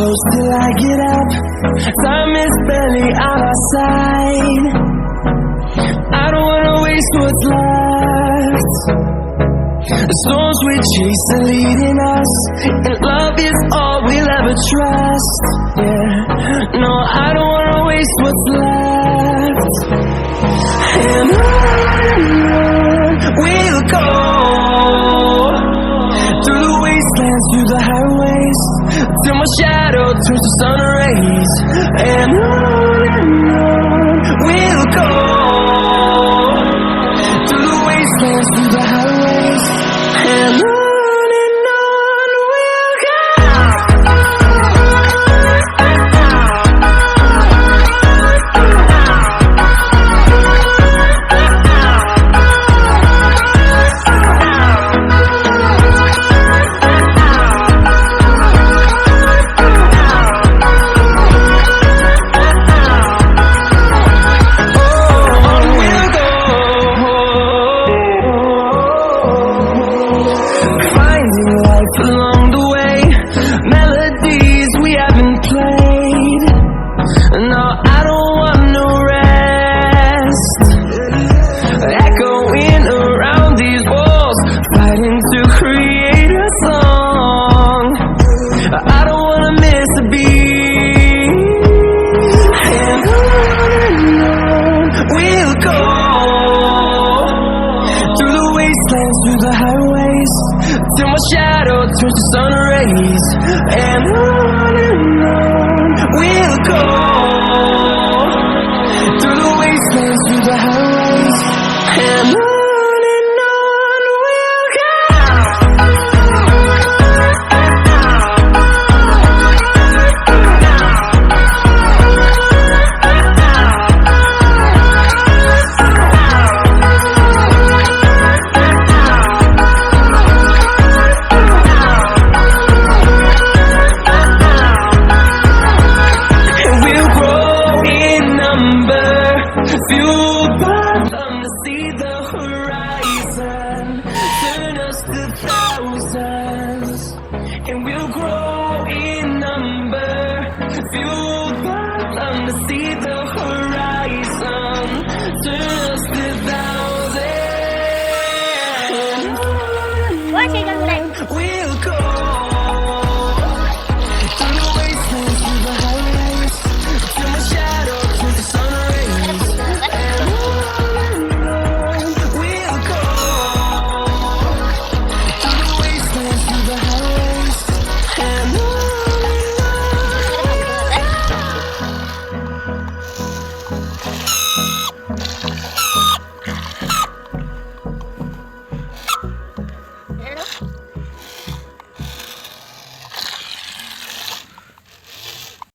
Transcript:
close till I get up. Time is barely on our side. I don't wanna waste what's left. The storms we chase are leading us, and love is all we'll ever trust. Yeah, no, I don't wanna waste what's left. And on we'll go, through the wastelands, through the highways, till my shadow turns to sun rays. And on we'll go, through the wastelands, through the highways, and on we'll go. Along the way, melodies we haven't played. No, I don't want no rest. Echoing around these walls, fighting to create a song. I don't wanna miss a beat. And on we'll go, through the wastelands, through the highways, till my shadow turns to sun rays. And on we'll go, through the wastelands, through the highways, and on we'll go. Fueled by them to see the horizon, turn us to thousands, and we'll grow in number. Fueled by them to see the horizon.